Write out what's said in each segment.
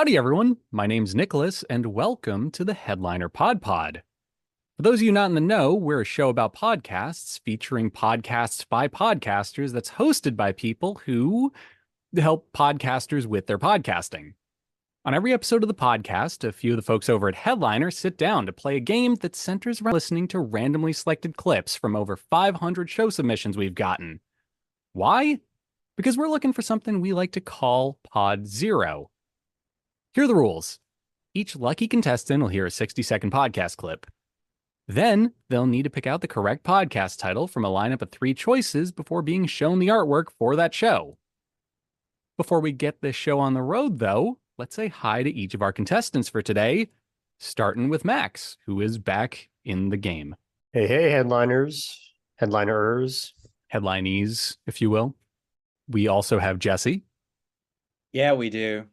Howdy, everyone. My name's Nicholas, and welcome to the Headliner PodPod. For those of you not in the know, we're a show about podcasts featuring podcasts by podcasters that's hosted by people who help podcasters with their podcasting. On every episode of the podcast, a few of the folks over at Headliner sit down to play a game that centers around listening to randomly selected clips from over 500 show submissions we've gotten. Why? Because we're looking for something we like to call Pod Zero. Here are the rules. Each lucky contestant will hear a 60-second podcast clip. Then they'll need to pick out the correct podcast title from a lineup of 3 choices before being shown the artwork for that show. Before we get this show on the road, though, let's say hi to each of our contestants for today, starting with Max, who is back in the game. Hey, headliners, headliners, Headlinees, if you will. We also have Jesse. Yeah, we do.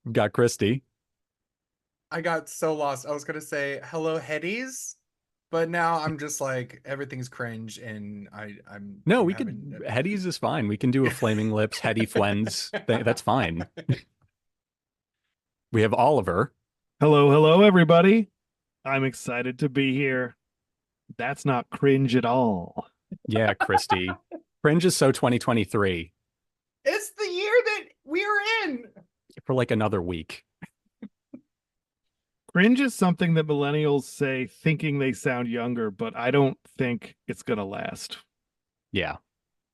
We've got Kristy. I got so lost. I was gonna say hello, headies, but now I'm just like everything's cringe, and I'm. No, we could. Headies is fine. We can do a flaming lips, heady flens. That's fine. We have Oliver. Hello, everybody. I'm excited to be here. That's not cringe at all. Yeah, Kristy. Cringe is so 2023. It's the year that we're in. For like another week. Cringe is something that millennials say thinking they sound younger, but I don't think it's going to last. Yeah.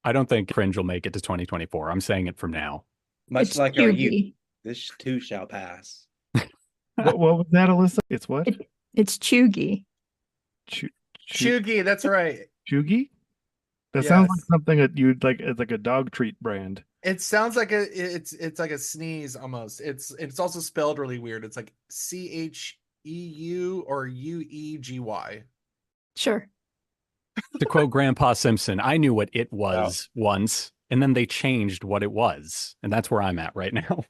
I don't think cringe will make it to 2024. I'm saying it from now. Much like our youth, this too shall pass. What was that, Alyssa? It's what? It's chuggy. Chuggy, that's right. Chuggy? That sounds like something that you'd like. It's like a dog treat brand. It sounds like it's like a sneeze almost. It's also spelled really weird. It's like CHEU or UEGY. Sure. To quote Grandpa Simpson, I knew what it was once, and then they changed what it was. And that's where I'm at right now.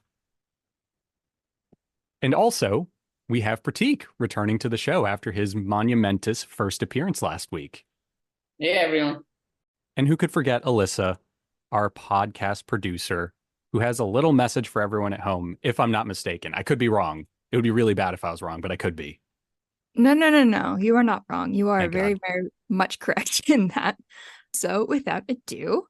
And also, we have Pratik returning to the show after his monumentous first appearance last week. Hey, everyone. And who could forget Alyssa, our podcast producer, who has a little message for everyone at home, if I'm not mistaken. I could be wrong. It would be really bad if I was wrong, but I could be. No. You are not wrong. You are very much correct in that. So without ado,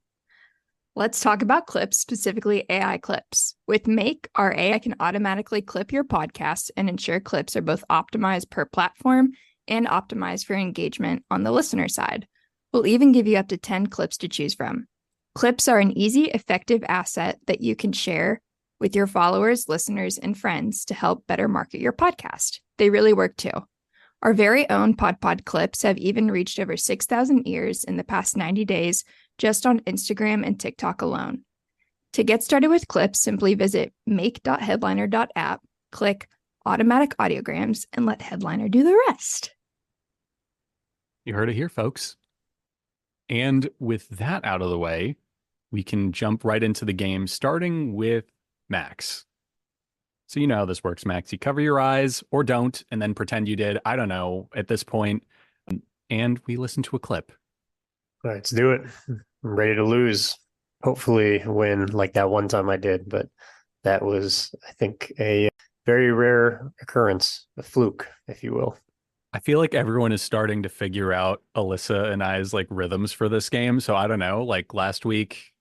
let's talk about clips, specifically AI clips. With Make, our AI can automatically clip your podcast and ensure clips are both optimized per platform and optimized for engagement on the listener side. We'll even give you up to 10 clips to choose from. Clips are an easy, effective asset that you can share with your followers, listeners, and friends to help better market your podcast. They really work too. Our very own PodPod clips have even reached over 6,000 ears in the past 90 days just on Instagram and TikTok alone. To get started with clips, simply visit make.headliner.app, click automatic audiograms, and let Headliner do the rest. You heard it here, folks. And with that out of the way, we can jump right into the game, starting with Max. So you know how this works, Max. You cover your eyes or don't, and then pretend you did. I don't know at this point. And we listen to a clip. All right, let's do it. I'm ready to lose. Hopefully win like that one time I did, but that was, I think, a very rare occurrence, a fluke, if you will. I feel like everyone is starting to figure out Alyssa and I's like rhythms for this game. So I don't know, like last week,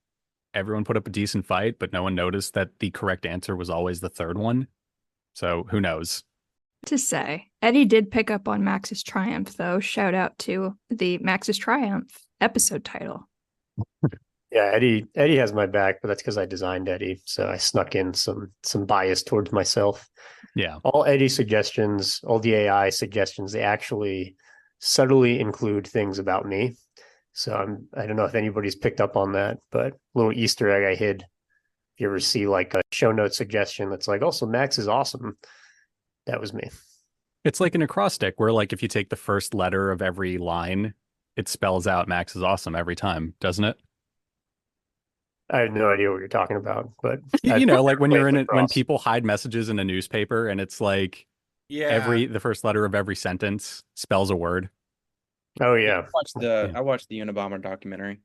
everyone put up a decent fight, but no one noticed that the correct answer was always the third one. So who knows? To say, Eddie did pick up on Max's Triumph, though. Shout out to the Max's Triumph episode title. Yeah, Eddie has my back, but that's because I designed Eddie. So I snuck in some bias towards myself. Yeah. All Eddie suggestions, all the AI suggestions, they actually subtly include things about me. So I don't know if anybody's picked up on that, but a little Easter egg I hid. If you ever see like a show note suggestion that's like, oh, so Max is awesome. That was me. It's like an acrostic where like if you take the first letter of every line, it spells out Max is awesome every time, doesn't it? I have no idea what you're talking about, but you know, like when you're in it, when people hide messages in a newspaper and it's like the first letter of every sentence spells a word. Oh yeah. I watched the Unabomber documentary.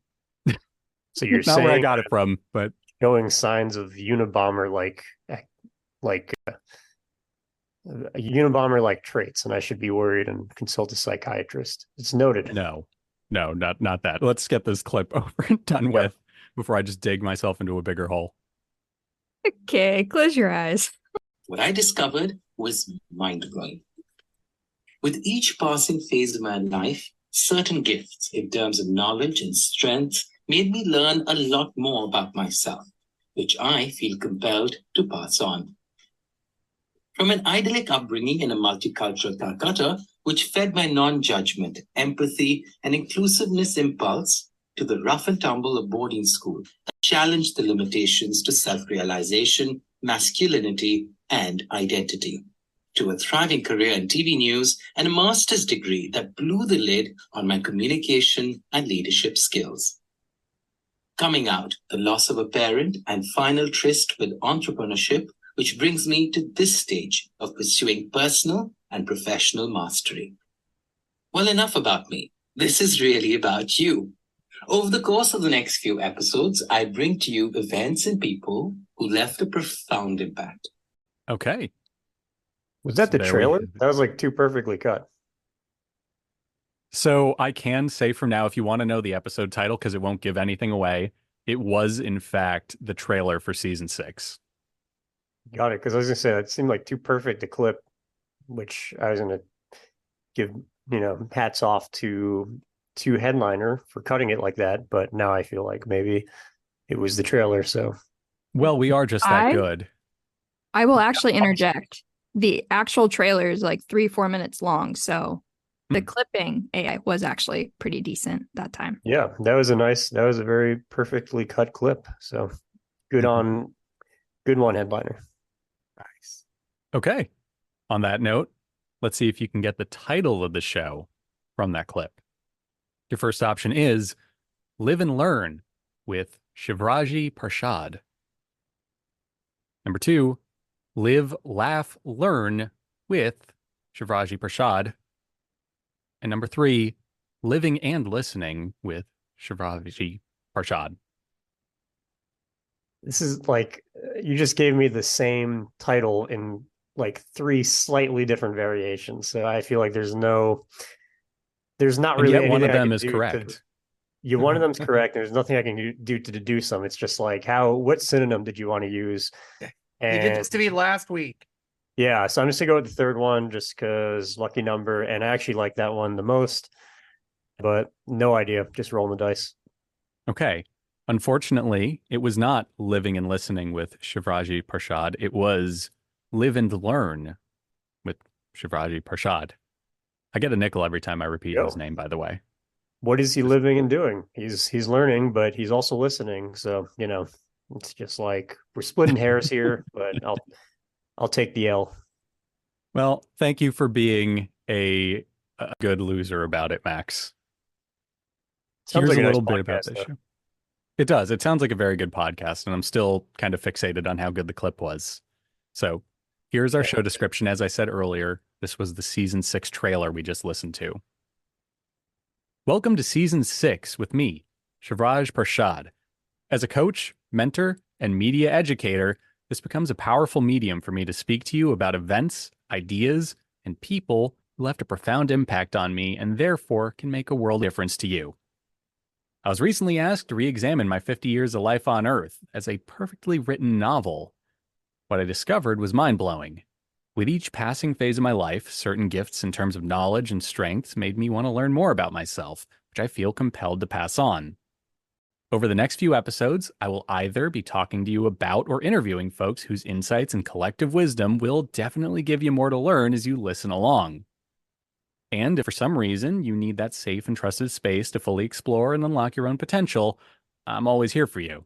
So you're not saying where I got it from, but showing signs of Unabomber like traits, and I should be worried and consult a psychiatrist. It's noted. No, not that. Let's get this clip over and done with before I just dig myself into a bigger hole. Okay, close your eyes. What I discovered was mind-blowing. With each passing phase of my life, certain gifts in terms of knowledge and strength made me learn a lot more about myself, which I feel compelled to pass on. From an idyllic upbringing in a multicultural Calcutta, which fed my non-judgment, empathy, and inclusiveness impulse, to the rough and tumble of boarding school that challenged the limitations to self-realization, masculinity, and identity, to a thriving career in TV news and a master's degree that blew the lid on my communication and leadership skills. Coming out, the loss of a parent, and final tryst with entrepreneurship, which brings me to this stage of pursuing personal and professional mastery. Well, enough about me. This is really about you. Over the course of the next few episodes, I bring to you events and people who left a profound impact. Okay. Was that the trailer? That was like too perfectly cut. So I can say from now, if you want to know the episode title, because it won't give anything away, it was in fact the trailer for season 6. Got it. Because I was going to say, that seemed like too perfect a clip, which I was going to give, hats off to Headliner for cutting it like that. But now I feel like maybe it was the trailer. So, well, we are just that good. I will actually interject. The actual trailer is like 3-4 minutes long. So the clipping AI was actually pretty decent that time. Yeah, that was a very perfectly cut clip. So good one, Headliner. Nice. Okay. On that note, let's see if you can get the title of the show from that clip. Your first option is Live and Learn with Shivraj Prashad. Number 2, Live, Laugh, Learn with Shivraj Prashad. And number 3, Living and Listening with Shivraj Prashad. This is like, you just gave me the same title in like 3 slightly different variations. So I feel like there's not really anything one of them I is can do correct. One of them's correct. There's nothing I can do to deduce them. It's just like, what synonym did you want to use? And, you did this to me last week. Yeah, so I'm just gonna go with the third one just because lucky number, and I actually like that one the most. But no idea, just rolling the dice. Okay. Unfortunately, it was not Living and Listening with Shivraj Prashad. It was Live and Learn with Shivraj Prashad. I get a nickel every time I repeat his name, by the way. What is he living and doing? He's learning, but he's also listening. So, it's just like we're splitting hairs here, but I'll take the L. Well, thank you for being a good loser about it, Max. Sounds Here's like a a little nice bit podcast, about this though. show. It does. It sounds like a very good podcast, and I'm still kind of fixated on how good the clip was. So here's our show description. As I said earlier, this was the season 6 trailer we just listened to. Welcome to season 6 with me, Shivraj Prashad. As a coach, mentor, and media educator, this becomes a powerful medium for me to speak to you about events, ideas, and people who left a profound impact on me and therefore can make a world difference to you. I was recently asked to re-examine my 50 years of life on Earth as a perfectly written novel. What I discovered was mind-blowing. With each passing phase of my life, certain gifts in terms of knowledge and strengths made me want to learn more about myself, which I feel compelled to pass on. Over the next few episodes, I will either be talking to you about or interviewing folks whose insights and collective wisdom will definitely give you more to learn as you listen along. And if for some reason you need that safe and trusted space to fully explore and unlock your own potential, I'm always here for you.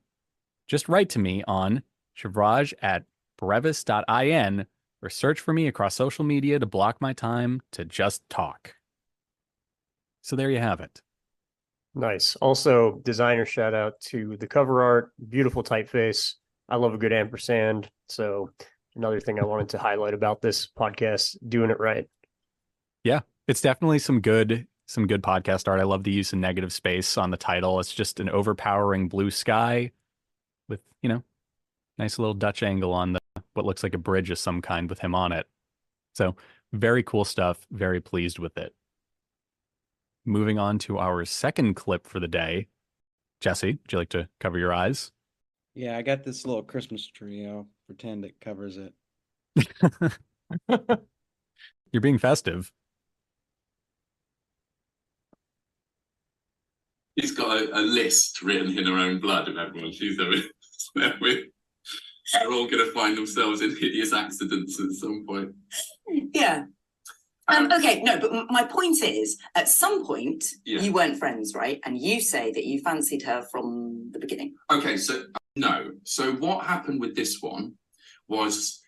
Just write to me on shivraj@brevis.in or search for me across social media to block my time to just talk. So there you have it. Nice. Also, designer shout out to the cover art, beautiful typeface. I love a good ampersand. So another thing I wanted to highlight about this podcast, doing it right. Yeah, it's definitely some good podcast art. I love the use of negative space on the title. It's just an overpowering blue sky with, nice little Dutch angle on the what looks like a bridge of some kind with him on it. So very cool stuff. Very pleased with it. Moving on to our second clip for the day. Jesse, would you like to cover your eyes? Yeah, I got this little Christmas tree. I'll pretend it covers it. You're being festive. He's got a list written in her own blood of everyone she's ever met with. They're all going to find themselves in hideous accidents at some point. Yeah. Okay, no, but my point is, at some point, you weren't friends, right? And you say that you fancied her from the beginning. Okay, so no. So what happened with this one was,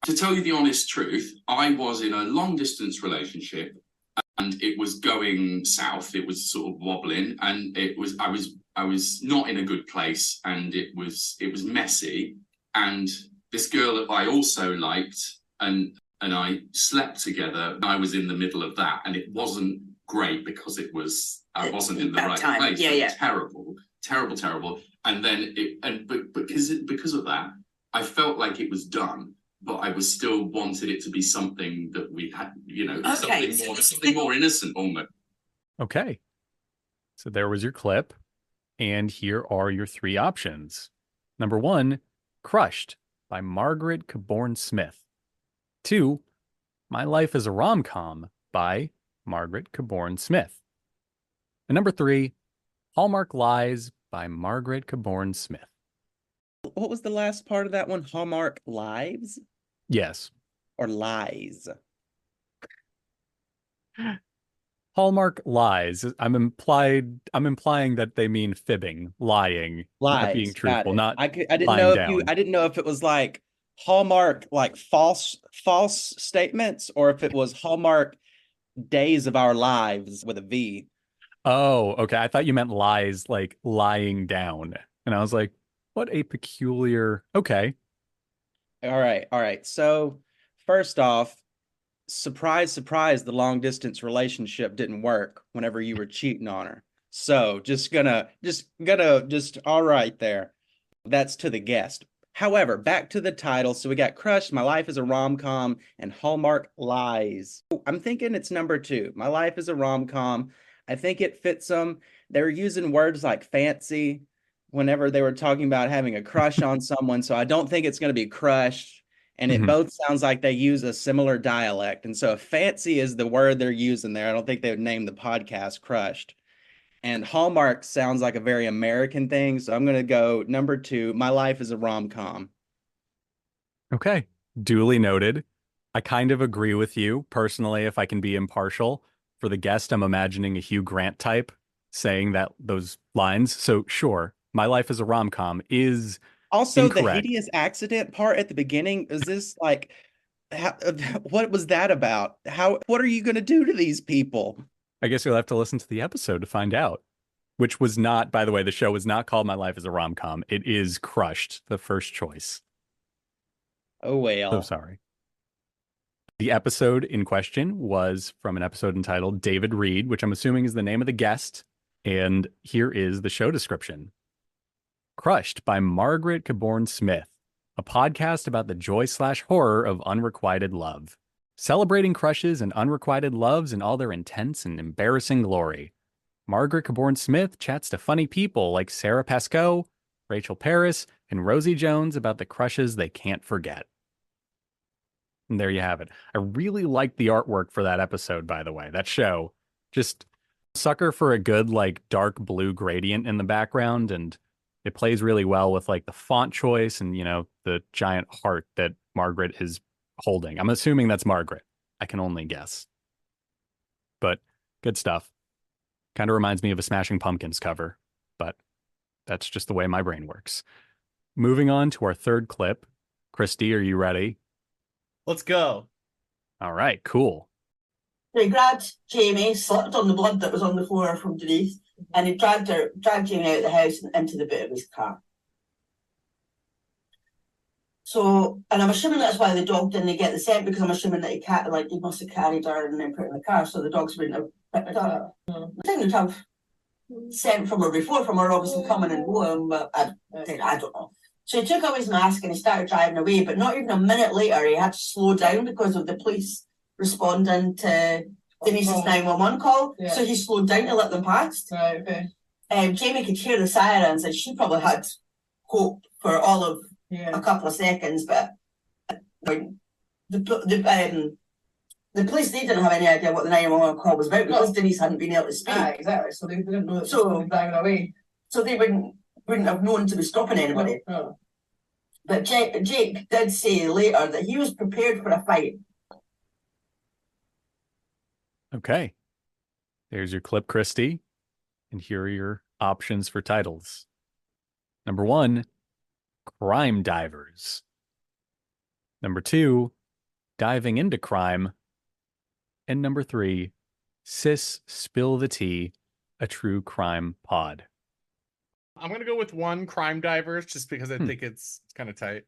to tell you the honest truth, I was in a long-distance relationship and it was going south. It was sort of wobbling, and I was not in a good place, and it was messy. And this girl that I also liked, and I slept together, and I was in the middle of that, and it wasn't great because I wasn't in the right place. Yeah. Terrible. And then because of that, I felt like it was done, but I was still wanted it to be something that we had, something more innocent almost. Okay. So there was your clip, and here are your three options. Number 1, Crushed by Margaret Caborn Smith. 2, My Life is a Rom-Com by Margaret Caborn Smith. And number 3, Hallmark Lies by Margaret Caborn Smith. What was the last part of that one? Hallmark Lives? Yes. Or Lies? Hallmark Lies. I'm implying that they mean fibbing, lying, not being truthful, not I didn't lying know down. I didn't know if it was like Hallmark, like false statements, or if it was Hallmark Days of Our Lives with a V. Oh, okay. I thought you meant lies, like lying down. And I was like, what a peculiar. Okay. All right. So first off, surprise, the long distance relationship didn't work whenever you were cheating on her. So just all right there. That's to the guest. However, back to the title. So we got Crushed, My Life is a Rom-Com, and Hallmark Lies. I'm thinking it's number 2. My Life is a Rom-Com. I think it fits them. They're using words like fancy whenever they were talking about having a crush on someone. So I don't think it's going to be crushed. And it both sounds like they use a similar dialect. And so if fancy is the word they're using there, I don't think they would name the podcast Crushed. And Hallmark sounds like a very American thing. So I'm going to go number 2, My Life is a Rom-Com. Okay. Duly noted. I kind of agree with you personally, if I can be impartial. For the guest, I'm imagining a Hugh Grant type saying those lines. So sure, My Life is a Rom-Com is also incorrect. The hideous accident part at the beginning. Is this like, what was that about? What are you going to do to these people? I guess you'll have to listen to the episode to find out. Which was not, by the way, the show was not called My Life is a Rom-Com. It is Crushed, the first choice. Oh, well. So sorry. The episode in question was from an episode entitled David Reed, which I'm assuming is the name of the guest. And here is the show description. Crushed by Margaret Caborn Smith, a podcast about the joy/horror of unrequited love. Celebrating crushes and unrequited loves in all their intense and embarrassing glory. Margaret Caborn Smith chats to funny people like Sarah Pascoe, Rachel Paris, and Rosie Jones about the crushes they can't forget. And there you have it. I really liked the artwork for that episode, by the way. That show, just sucker for a good, like, dark blue gradient in the background, and it plays really well with, like, the font choice and, the giant heart that Margaret is holding. I'm assuming that's Margaret. I can only guess. But good stuff. Kind of reminds me of a Smashing Pumpkins cover, but that's just the way my brain works. Moving on to our third clip. Kristy, are you ready? Let's go. All right, cool. He grabbed Jamie, slipped on the blood that was on the floor from Denise, and he dragged Jamie out of the house and into the boot of his car. So, and I'm assuming that's why the dog didn't get the scent, because I'm assuming that he must have carried her and then put her in the car, so the dogs wouldn't have picked her up. They didn't have sent from her before, from her obviously coming and going, but I don't know. So he took off his mask and he started driving away, but not even a minute later, he had to slow down because of the police responding to Denise's 911 call. Yeah. So he slowed down to let them past. Right, okay. Jamie could hear the sirens and she probably had hope for all of a couple of seconds, but the police, they didn't have any idea what the 911 call was about because Denise hadn't been able to speak. Exactly. So they didn't know that so driving away. So they wouldn't have known to be stopping anybody. No. But Jake did say later that he was prepared for a fight. Okay. There's your clip, Kristy. And here are your options for titles. Number 1, Crime Divers. Number 2, Diving into Crime. And number 3, Sis Spill the Tea, a true crime pod. I'm going to go with 1, Crime Divers, just because I think it's kind of tight.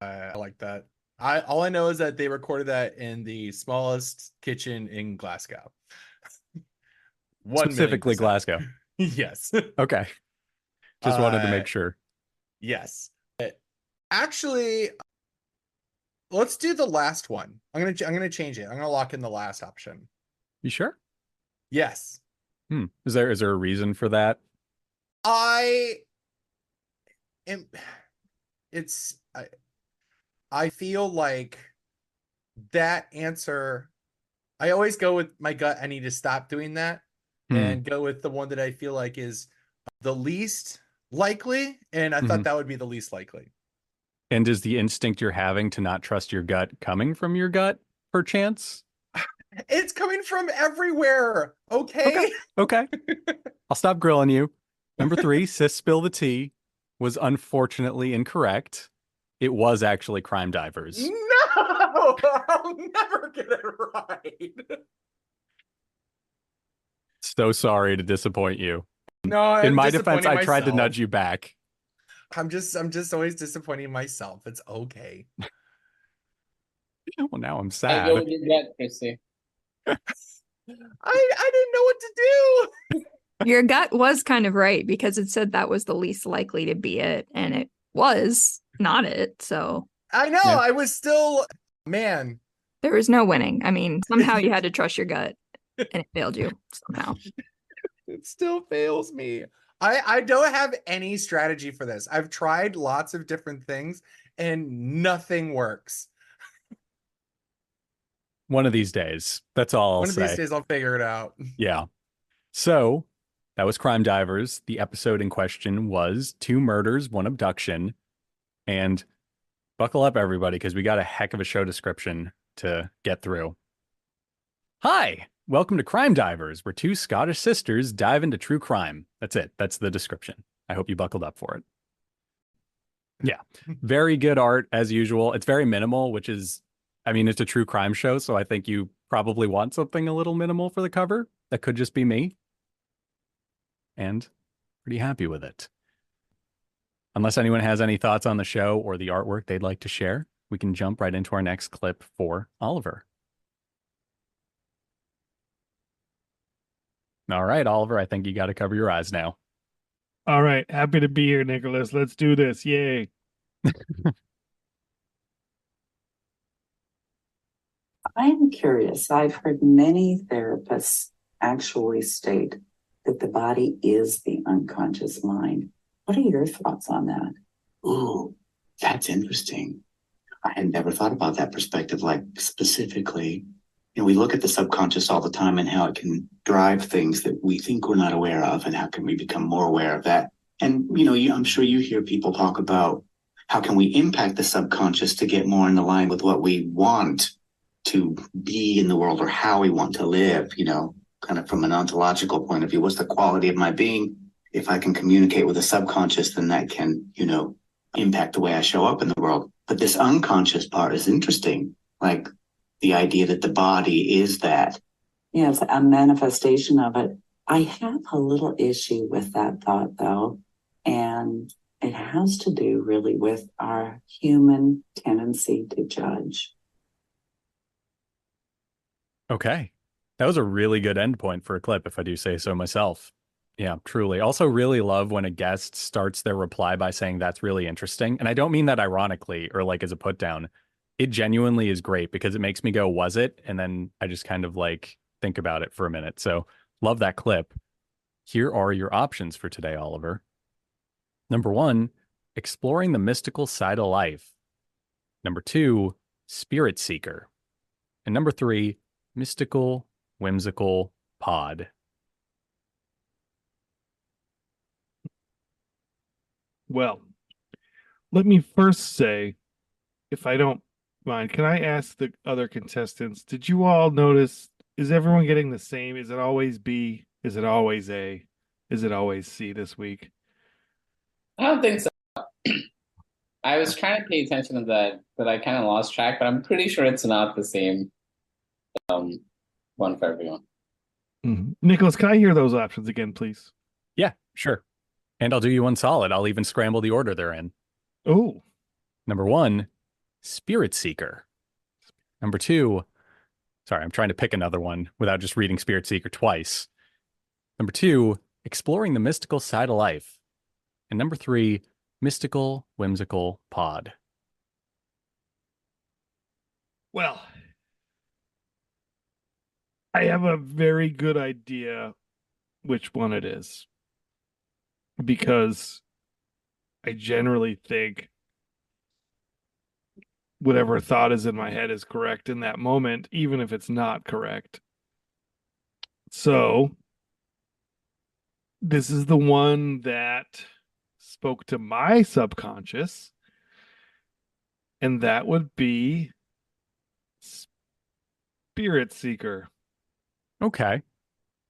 I like that. All I know is that they recorded that in the smallest kitchen in Glasgow. Specifically Glasgow. Yes. Okay. Just wanted to make sure. Yes. Actually, let's do the last one. I'm gonna change it. I'm gonna lock in the last option. You sure? Yes. Is there a reason for that? I feel like that answer, I always go with my gut. I need to stop doing that and go with the one that I feel like is the least likely. And I thought that would be the least likely. And is the instinct you're having to not trust your gut coming from your gut, perchance? It's coming from everywhere. Okay. I'll stop grilling you. Number 3, Sis Spill the Tea, was unfortunately incorrect. It was actually Crime Divers. No, I'll never get it right. So sorry to disappoint you. No, in my defense, I tried to nudge you back. I'm just always disappointing myself. It's okay. Well, now I'm sad. I go with your gut, Kristy. I didn't know what to do. Your gut was kind of right because it said that was the least likely to be it, and it was not it. So I know. Yeah. I was still, man. There was no winning. I mean, somehow you had to trust your gut, and it failed you somehow. It still fails me. I don't have any strategy for this. I've tried lots of different things and nothing works. One of these days. That's all I'll say. One of these days I'll figure it out. Yeah. So that was Crime Divers. The episode in question was 2 murders, 1 abduction. And buckle up, everybody, because we got a heck of a show description to get through. Hi. Welcome to Crime Divers, where 2 Scottish sisters dive into true crime. That's it. That's the description. I hope you buckled up for it. Yeah. Very good art, as usual. It's very minimal, which is, I mean, it's a true crime show, so I think you probably want something a little minimal for the cover. That could just be me. And pretty happy with it. Unless anyone has any thoughts on the show or the artwork they'd like to share, we can jump right into our next clip for Oliver. All right, Oliver, I think you got to cover your eyes now. All right. Happy to be here, Nicholas. Let's do this. Yay. I'm curious. I've heard many therapists actually state that the body is the unconscious mind. What are your thoughts on that? Ooh, that's interesting. I had never thought about that perspective, like specifically. We look at the subconscious all the time and how it can drive things that we think we're not aware of, and how can we become more aware of that. And, I'm sure you hear people talk about how can we impact the subconscious to get more in line with what we want to be in the world or how we want to live, kind of from an ontological point of view. What's the quality of my being? If I can communicate with the subconscious, then that can, impact the way I show up in the world. But this unconscious part is interesting. Like, the idea that the body is that. Yeah, it's a manifestation of it. I have a little issue with that thought, though, and it has to do really with our human tendency to judge. Okay. That was a really good endpoint for a clip, if I do say so myself. Yeah, truly. Also, really love when a guest starts their reply by saying that's really interesting. And I don't mean that ironically or like as a put down. It genuinely is great because it makes me go, was it? And then I just kind of like think about it for a minute. So love that clip. Here are your options for today, Oliver. Number 1, exploring the mystical side of life. Number 2, spirit seeker. And number 3, mystical, whimsical pod. Well, let me first say, if I don't mind, can I ask the other contestants, did you all notice, is everyone getting the same? Is it always B? Is it always A? Is it always C this week? I don't think so. I was trying to pay attention to that, but I kind of lost track, but I'm pretty sure it's not the same one for everyone. Mm-hmm. Nicholas, can I hear those options again, please? Yeah, sure. And I'll do you one solid. I'll even scramble the order they're in. Oh. Number 1, spirit seeker. Number 2, sorry, I'm trying to pick another one without just reading spirit seeker twice. Number 2, exploring the mystical side of life. And number 3, mystical, whimsical pod. Well, I have a very good idea which one it is, because I generally think whatever thought is in my head is correct in that moment, even if it's not correct. So this is the one that spoke to my subconscious, and that would be spirit seeker. Okay.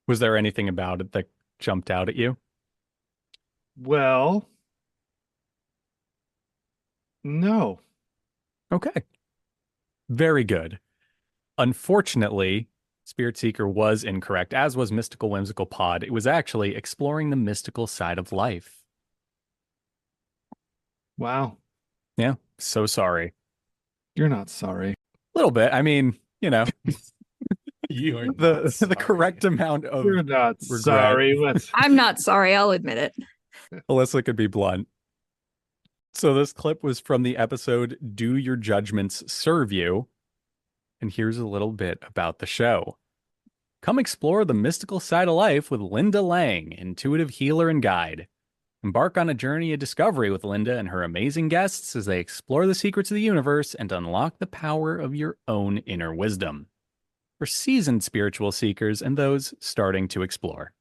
Was there anything about it that jumped out at you? Well, no. Okay. Very good. Unfortunately, Spirit Seeker was incorrect, as was Mystical Whimsical Pod. It was actually exploring the mystical side of life. Wow. Yeah, so sorry. You're not sorry. A little bit. I mean, you know, You are the correct amount of You're not regret. sorry. I'm not sorry. I'll admit it. Alyssa could be blunt. So this clip was from the episode Do Your Judgments Serve You? And here's a little bit about the show. Come explore the mystical side of life with Linda Lang, intuitive healer and guide. Embark on a journey of discovery with Linda and her amazing guests as they explore the secrets of the universe and unlock the power of your own inner wisdom. For seasoned spiritual seekers and those starting to explore.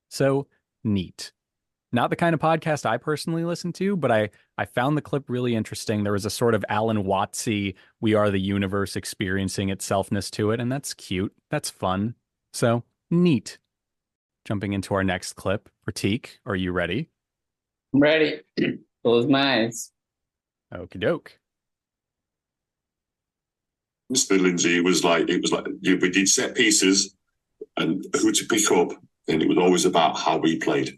So, neat. Not the kind of podcast I personally listen to, but I found the clip really interesting. There was a sort of Alan Wattsy, we are the universe experiencing itselfness to it, and that's cute. That's fun. So, neat. Jumping into our next clip. Pratik, are you ready? I'm ready. Close my eyes. Okie doke. Mr. Lindsay, it was like we did set pieces and who to pick up, and it was always about how we played.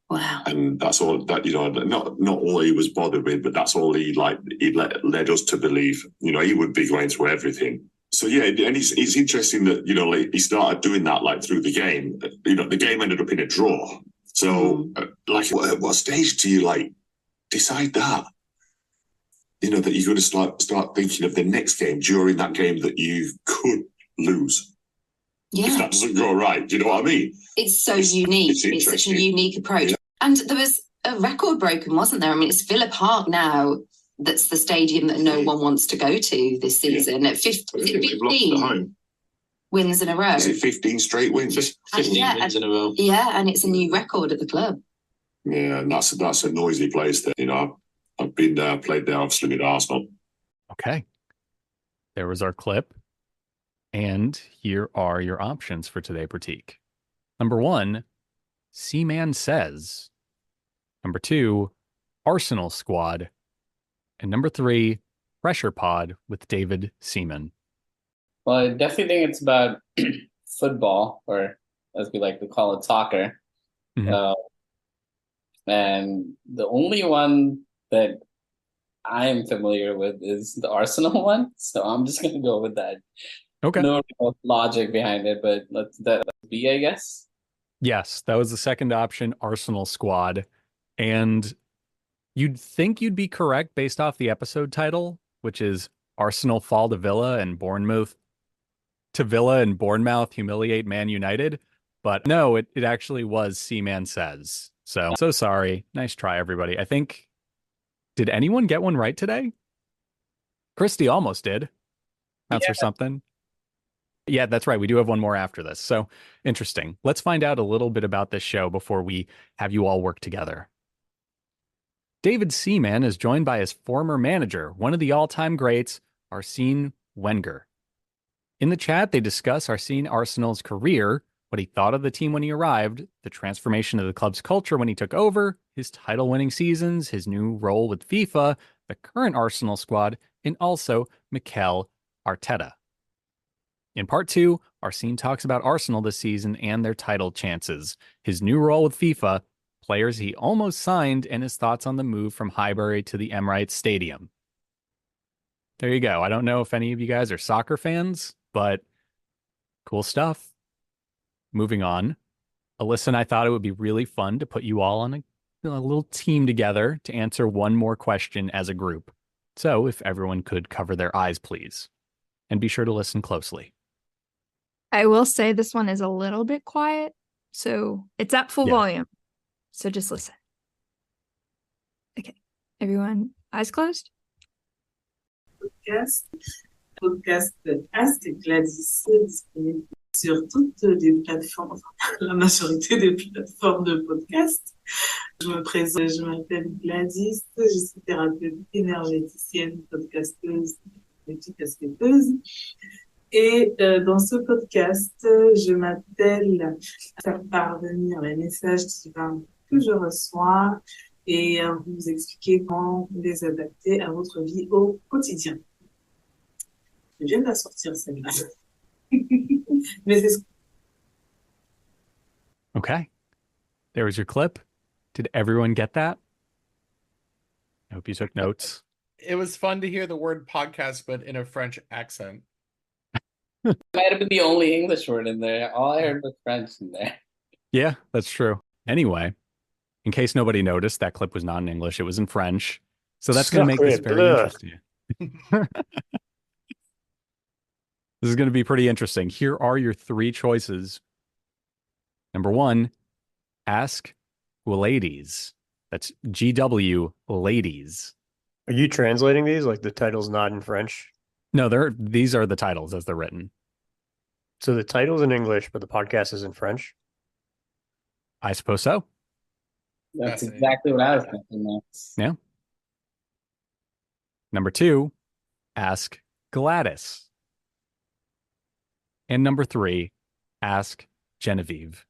Wow. And that's all that, not all he was bothered with, but that's all he led us to believe. He would be going through everything. So yeah, and it's interesting that, he started doing that through the game. The game ended up in a draw. So at what stage do you decide that? That you're going to start thinking of the next game during that game that you could lose. Yeah. If that doesn't go right, do you know what I mean? It's unique. It's such a unique approach. Yeah. And there was a record broken, wasn't there? I mean, it's Villa Park now. That's the stadium that no one wants to go to this season. At 15 wins in a row. Is it 15 straight wins? 15 wins in a row. Yeah, and it's a new record at the club. Yeah, and that's a noisy place there. I've been there, played there, obviously with Arsenal. Okay. There was our clip. And here are your options for today, Pratik. Number 1, Seaman Says. Number 2, Arsenal Squad. And number 3, Pressure Pod with David Seaman. Well, I definitely think it's about football, or as we like to call it, soccer. Mm-hmm. And the only one that I am familiar with is the Arsenal one. So I'm just going to go with that. Okay. No logic behind it, but let's be, I guess. Yes, that was the second option, Arsenal squad. And you'd think you'd be correct based off the episode title, which is Arsenal fall to Villa and Bournemouth humiliate Man United. But no, it actually was Seaman says. So sorry. Nice try, everybody. I think, did anyone get one right today? Kristy almost did. Counts for something. Yeah, that's right. We do have one more after this. So interesting. Let's find out a little bit about this show before we have you all work together. David Seaman is joined by his former manager, one of the all-time greats, Arsene Wenger. In the chat, they discuss Arsene Arsenal's career, what he thought of the team when he arrived, the transformation of the club's culture when he took over, his title-winning seasons, his new role with FIFA, the current Arsenal squad, and also Mikel Arteta. In part 2, Arsene talks about Arsenal this season and their title chances, his new role with FIFA, players he almost signed, and his thoughts on the move from Highbury to the Emirates Stadium. There you go. I don't know if any of you guys are soccer fans, but cool stuff. Moving on. Alyssa and I thought it would be really fun to put you all on a little team together to answer one more question as a group. So if everyone could cover their eyes, please. And be sure to listen closely. I will say this one is a little bit quiet, so it's at full volume. So just listen. Okay, everyone, eyes closed. Podcast Ask Gladys disponible sur toutes les plateformes, la majorité des plateformes de podcast. Je me présente, je m'appelle Gladys, je suis thérapeute énergéticienne, podcasteuse, multicasquetteuse. Et dans ce podcast, je m'attelle à faire parvenir les messages que je reçois et vous expliquer comment les adapter à votre vie au quotidien. Je viens de la sortir celle-là. Mais c'est... Okay. There was your clip. Did everyone get that? I hope you took notes. It was fun to hear the word podcast, but in a French accent. Might have been the only English word in there. All I heard was French in there. Yeah, that's true. Anyway, in case nobody noticed, that clip was not in English. It was in French. So that's going to make this very interesting. This is going to be pretty interesting. Here are your 3 choices. Number 1, ask ladies. That's GW ladies. Are you translating these? Like the title's not in French? No, these are the titles as they're written. So the title's in English, but the podcast is in French? I suppose so. That's exactly what I was thinking. Yeah. Number 2, ask Gladys. And number 3, ask Genevieve.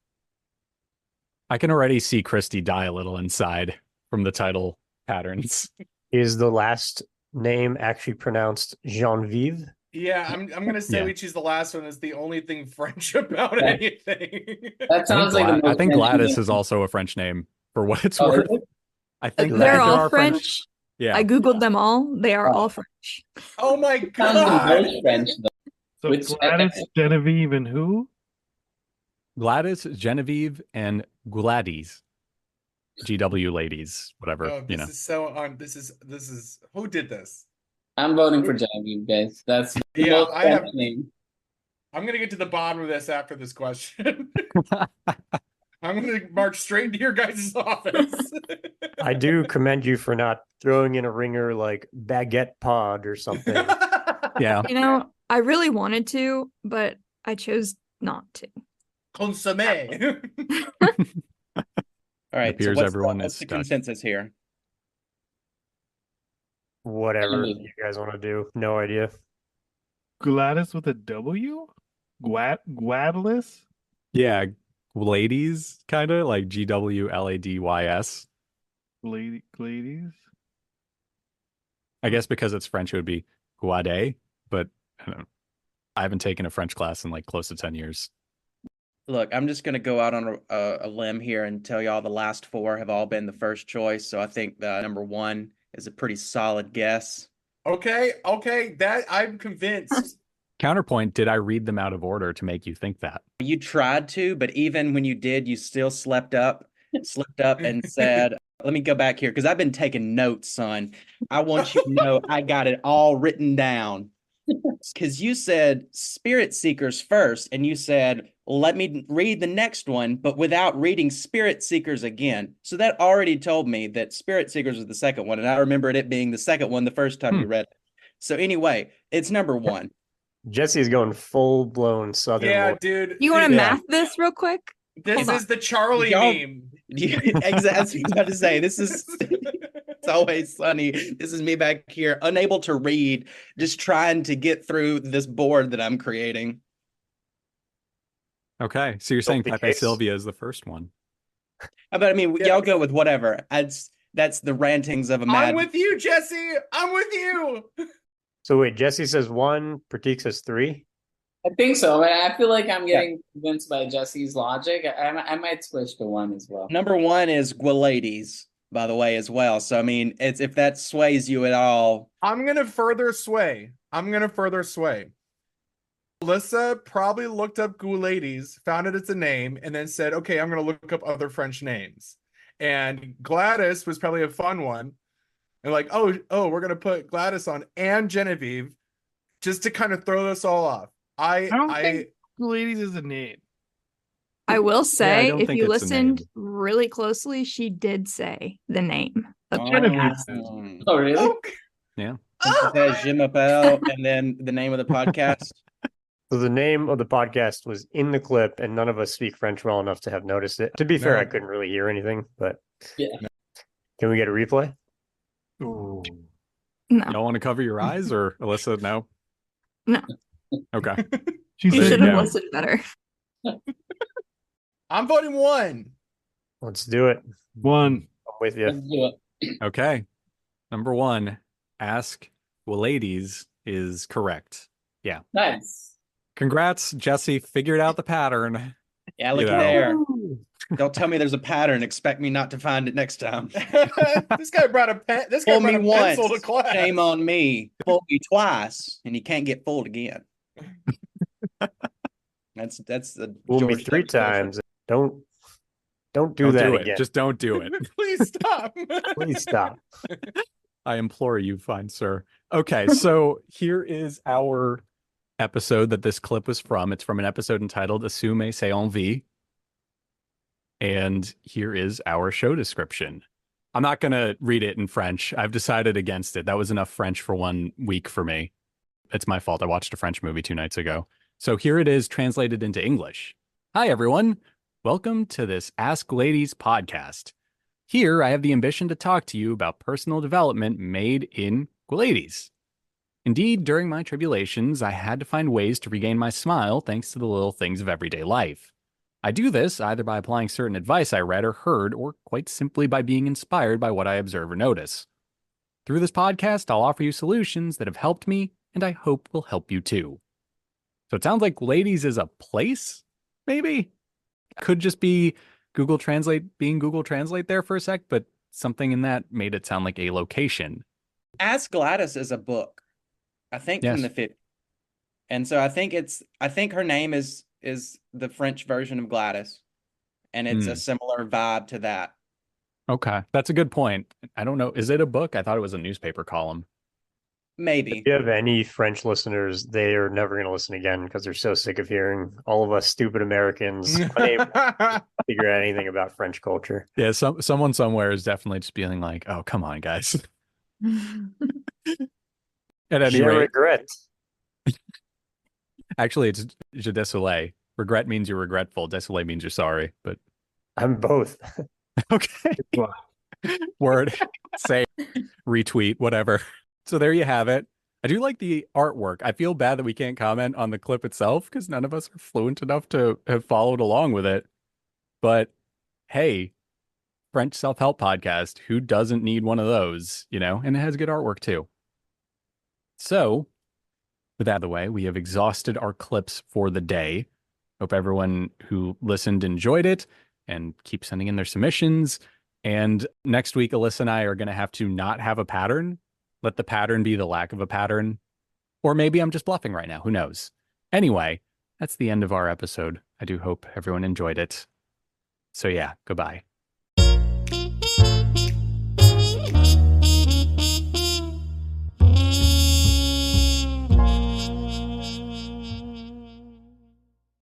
I can already see Kristy die a little inside from the title patterns. Is the last name actually pronounced Genevieve? Yeah, I'm gonna say we choose the last one as the only thing French about anything. That sounds like the most I think French Gladys name. is also a French name for what it's worth. I think They're there all are French. Yeah. I googled them all. They are all French. Oh my Sounds like god! most French though. So Which- Gladys, Genevieve, and who? Gladys, Genevieve, and Gladys. GW ladies, whatever, Oh, this is so this is who did this? I'm voting for Genevieve, guys. That's the Yeah, most I have- French name. I'm gonna get to the bottom of this after this question. I'm gonna march straight into your guys' office. I do commend you for not throwing in a ringer like Baguette Pod or something. Yeah. You know, I really wanted to, but I chose not to. Consommé. All right. appears everyone is what's the stuck. consensus here? Whatever you guys want to do. No idea. Gladys with a W? Gladys? Yeah, ladies, kind of like GWLADYS. Ladies? I guess because it's French, it would be Guade, but I don't know. I haven't taken a French class in like close to 10 years. Look, I'm just going to go out on a limb here and tell y'all the last 4 have all been the first choice. So I think the number 1 is a pretty solid guess. Okay, that I'm convinced. Counterpoint, did I read them out of order to make you think that? You tried to, but even when you did, you still slipped up and said, let me go back here because I've been taking notes, son. I want you to know I got it all written down. Because you said spirit seekers first, and you said, let me read the next one, but without reading spirit seekers again. So that already told me that spirit seekers was the second one, and I remembered it being the second one the first time you read it. So anyway, it's number one. Jesse's going full-blown Southern. Yeah, dude. You want to math this real quick? This is the Charlie meme. Exactly. I was about to say, this is It's Always Sunny. This is me back here, unable to read, just trying to get through this board that I'm creating. Okay, so you're saying Pepe Sylvia is the first one. But I mean, y'all go with whatever. That's the rantings of a mad. I'm with you, Jesse. I'm with you. So wait, Jesse says 1, Pratik says 3. I think so, but I feel like I'm getting convinced by Jesse's logic. I might switch to 1 as well. Number 1 is Gwilades, by the way, as well. So I mean, it's if that sways you at all. I'm gonna further sway. Alyssa probably looked up Gwilades, found it's a name, and then said, okay, I'm gonna look up other French names. And Gladys was probably a fun one. And like, oh, we're gonna put Gladys on and Genevieve just to kind of throw this all off. I don't think Gwilades is a name. I will say, if you listened really closely, she did say the name of Genevieve. Oh, really? Yeah. She says Je m'appelle, and then the name of the podcast. So the name of the podcast was in the clip, and none of us speak French well enough to have noticed it. To be fair, I couldn't really hear anything, but can we get a replay? Ooh. No. You don't want to cover your eyes, or Alyssa? No. No. Okay. You should have listened better. I'm voting 1. Let's do it. 1. I'm with you. Okay. Number 1, Ask Gwilades is correct. Yeah. Nice. Congrats, Jesse. Figured out the pattern. Yeah, look there. Don't tell me there's a pattern. Expect me not to find it next time. This guy brought a pen. This guy brought a pencil to class. Shame on me. Fooled you twice, and you can't get fooled again. That's the Fooled me 3 times. Don't do that again. Just don't do it. Please stop. Please stop. I implore you, fine sir. Okay, so here is our episode that this clip was from. It's from an episode entitled Assume c'est envie. And here is our show description. I'm not going to read it in French. I've decided against it. That was enough French for 1 week for me. It's my fault. I watched a French movie 2 nights ago. So here it is translated into English. Hi, everyone. Welcome to this Ask Ladies podcast. Here, I have the ambition to talk to you about personal development made in Gwilades. Indeed, during my tribulations, I had to find ways to regain my smile thanks to the little things of everyday life. I do this either by applying certain advice I read or heard, or quite simply by being inspired by what I observe or notice. Through this podcast, I'll offer you solutions that have helped me, and I hope will help you too. So it sounds like Gwilades is a place, maybe? Could just be Google Translate being Google Translate there for a sec, but something in that made it sound like a location. Ask Gladys is a book, I think, from the 50s. And so I think her name is the French version of Gladys, and it's a similar vibe to that. Okay, that's a good point. I don't know. Is it a book? I thought it was a newspaper column. Maybe. If you have any French listeners, they are never going to listen again because they're so sick of hearing all of us stupid Americans unable to figure out anything about French culture. Yeah, someone somewhere is definitely just being like, "Oh, come on, guys." At any rate, regret. Actually, it's je désolé. Regret means you're regretful. Désolé means you're sorry. But I'm both. Okay. Word, say, retweet, whatever. So there you have it. I do like the artwork. I feel bad that we can't comment on the clip itself because none of us are fluent enough to have followed along with it. But hey, French self-help podcast, who doesn't need one of those, you know? And it has good artwork too. So with that out of the way, we have exhausted our clips for the day. Hope everyone who listened enjoyed it and keep sending in their submissions. And next week, Alyssa and I are going to have to not have a pattern. Let the pattern be the lack of a pattern. Or maybe I'm just bluffing right now. Who knows? Anyway, that's the end of our episode. I do hope everyone enjoyed it. So yeah, goodbye.